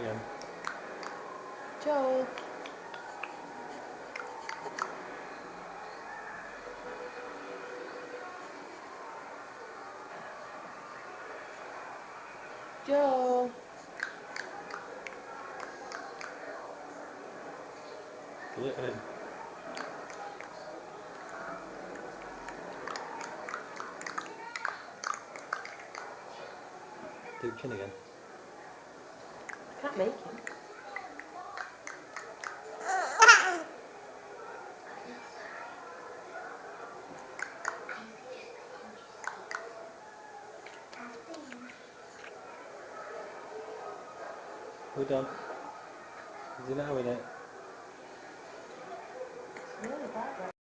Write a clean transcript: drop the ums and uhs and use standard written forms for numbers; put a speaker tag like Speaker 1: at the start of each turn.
Speaker 1: again.
Speaker 2: Joel. Joel.
Speaker 1: Pull it in. Do chin again.
Speaker 2: I can't make him.
Speaker 1: We're done. Is he now in it?